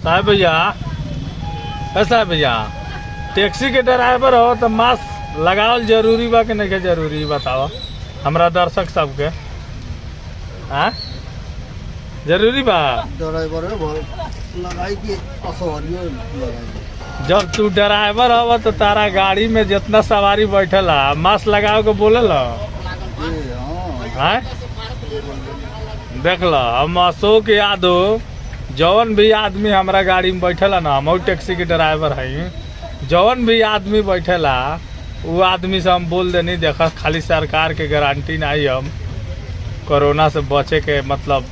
साहब भैया, ऐसा भैया टैक्सी के ड्राइवर हो तो मास्क लगावल जरूरी बा कि नहीं के जरूरी बताओ हमरा दर्शक सबके। हाँ जरूरी बा। ड्राइवर लगाई के असवारियों लगाई। जब तू ड्राइवर हो तो तारा गाड़ी में जितना सवारी बैठल है मास्क लगाओ के बोले ला। देख लो हम अशोक यादव जौन भी आदमी हमारा गाड़ी में बैठेला ना, हम टैक्सी के ड्राइवर है, जौन भी आदमी बैठेला वो आदमी से हम बोल देनी देख खाली सरकार के गारंटी नहीं, हम कोरोना से बचे के मतलब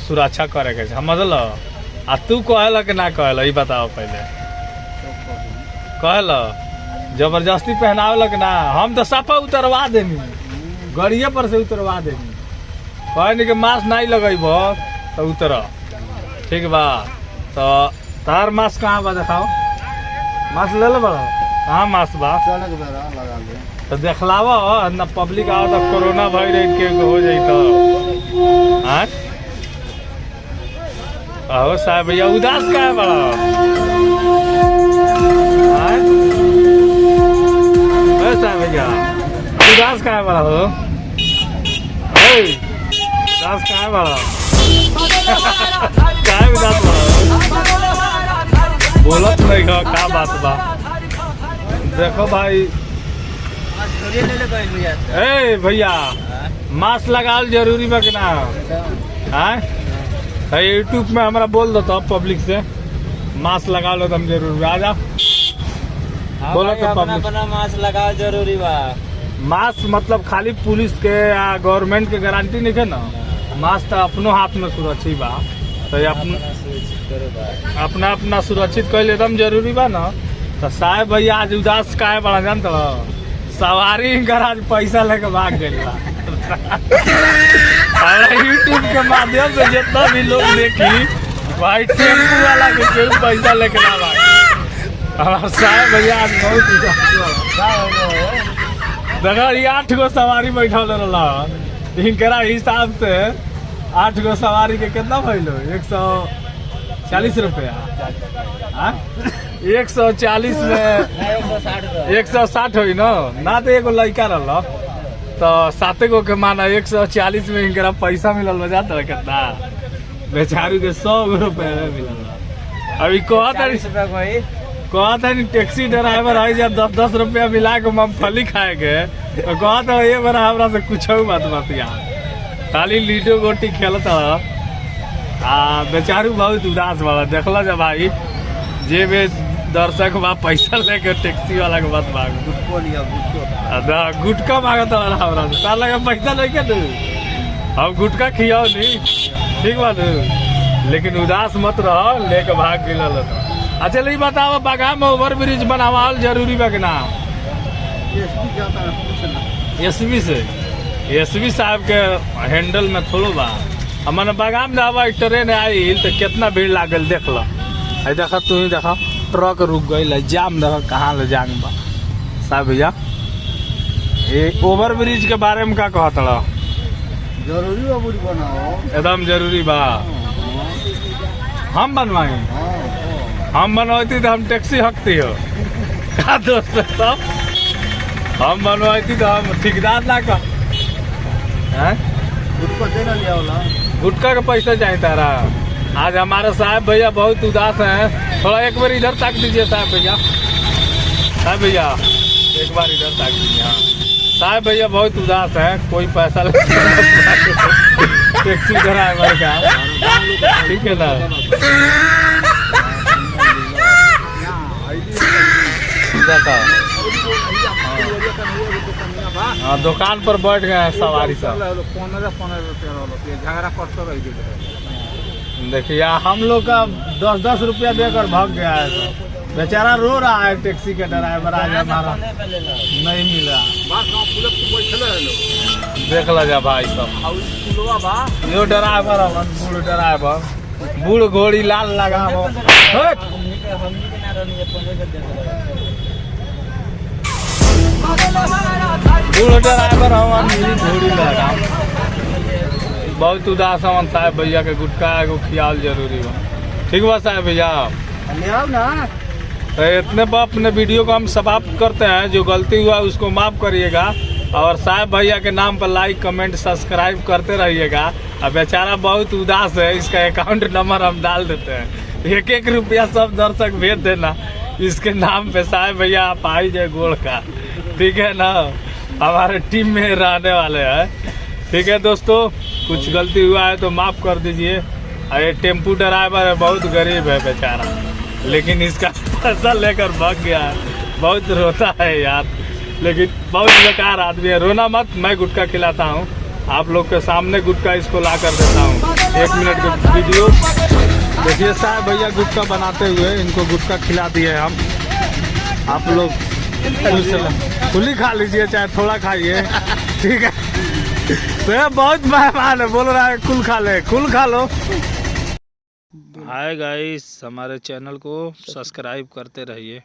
सुरक्षा करे के समझल। आ तू कहला कि ना कहला ये बताओ पहले। कहला जबरदस्ती पहनावल कि ना? हम तो सफा उतरवा देनी, गड़िए पर से उतरवा देनी, कहनी कि मास्क नहीं लगेब तो उतर। ठीक बा तो तार मास्क कहाँ बा दिखाओ, मास्क ले लो बड़ा। कहाँ मास्क बा तो देखलाव न, पब्लिक आओ तो कोरोना वायरस के हो जाई तो। हाँ अहो साहब भैया उदास का है बड़ा। साहब भैया उदास का है बड़ा हो, उदास का है बड़ा क्या उदास बड़ा बोलत नहीं का बात बा। देखो भाई ए भैया मास्क लगाल जरूरी बा कि ना? हाँ यूट्यूब में हमारा बोल दो तो पब्लिक से मास्क लगा लो तुम जरूर आ जाओ। बोलो तो पब्लिक मास्क लगाओ जरूरी बा। मास्क मतलब खाली पुलिस के या गवर्नमेंट के गारंटी नहीं है ना, मास्क तो अपनो हाथ में सुरक्षित बा तो अपना अपना सुरक्षित कर एकदम जरूरी बा ना। तो साहब भैया आज उदास का है बड़ा जानते हो, सवारी गराज पैसा लेके भाग गई बा। यूट्यूब के माध्यम से जितना भी लोग देखी भाई टेम्पू वाला के केहू पैसा लेके ना भाग। हमारा साहब भैया आज बहुत देखा 8 गो सवारी बैठल रहा, इनकरा हिसाब से 8 गो सवारी के कितना भैलो 140 रुपया। 140 में 160 हुई ना तो एगो लड़का रहा तो 7 गो के माना 140 में इनकरा पैसा मिलल बजा तो कितना बेचारी के 100 रुपया मिलल। अभी कहता नहीं टैक्सी ड्राइवर है जब 10-10 रुपया मिला के मूंगफली खाए के तो कहता ये बड़ा हमरा से कुछ बात बतिया खाली लीडो गोटी खेलता। बेचारू बहुत उदास वाला देखला जब भाई जे भी दर्शक बा पैसा लेके टैक्सी वाला के बात मांग गुटका मांगता हमरा से तार लगे पैसा लेके दू हम गुटका खियाओ नहीं ठीक बा न, लेकिन उदास मत रहो लेके भाग गिल। अच्छा ये बताओ बगा में ओवर ब्रिज बनावाल जरूरी बा कि ना? एसपी से एसपी साहब के हैंडल में थोड़ो बा। हमारे बगाम में हवा ट्रेन आई तो कितना भीड़ लागल देख लो। देखा तू ही देखा ट्रक रुक गई जाम देखा कहाँ ले जांग बा। साहब भैया ये ओवर ब्रिज के बारे में क्या कहता रहा? जरूरी बनाओ एकदम जरूरी बा। हम बनवाए हम बनवाती तो हम टैक्सी हकती हो का दोस्त सब हम बनवाती तो हम ठेकेदार ना का गुटका का पैसा चाहिए तारा। आज हमारे साहब भैया बहुत उदास हैं, थोड़ा एक बार इधर ताक दीजिए साहब भैया। साहब भैया एक बार इधर ताक दीजिए। हाँ साहब भैया बहुत उदास हैं, कोई पैसा टैक्सी ड्राइवर का ठीक है ना। हाँ दुकान पर बैठ गए हैं सवारी सब। देखिए हम लोग का 10-10 रुपया देकर भाग गया है तो बेचारा रो रहा है। टैक्सी के ड्राइवर आज हमारा नहीं मिला। देख ला जा भाई सब यो ड्राइवर बूढ़ ड्राइवर बूढ़ घोड़ी लाल लगा बूढ़ ड्राइवर घोड़ी लगा बहुत उदास हवन। साहब भैया के गुटका एगो खियाल जरूरी बा। ठीक बा साहब भैया। ले आओ ना। तो इतने पर अपने वीडियो को हम समाप्त करते हैं। जो गलती हुआ उसको माफ करिएगा और साहब भैया के नाम पर लाइक कमेंट सब्सक्राइब करते रहिएगा। अब बेचारा बहुत उदास है, इसका अकाउंट नंबर हम डाल देते हैं। 1-1 रुपया सब दर्शक भेज देना इसके नाम पे। साहब भैया आप आई जाए गोड़ का, ठीक है ना, हमारे टीम में रहने वाले हैं। ठीक है दोस्तों, कुछ गलती हुआ है तो माफ़ कर दीजिए। ये टेम्पू ड्राइवर है, बहुत गरीब है बेचारा, लेकिन इसका पैसा लेकर भाग गया है। बहुत रोता है यार, लेकिन बहुत बेकार आदमी है। रोना मत, मैं गुटखा खिलाता हूँ आप लोग के सामने। गुटखा इसको ला कर देता हूँ। 1 मिनट का वीडियो देखिए। साहब भैया गुटखा बनाते हुए इनको गुटखा खिला दिए हम। आप लोग खुली खा लीजिए, चाहे थोड़ा खाइए, ठीक है। तो ये बहुत मेहमान है, बोल रहा है कुल खा ले, कुल खा लो। हाय गाइस, हमारे चैनल को सब्सक्राइब करते रहिए।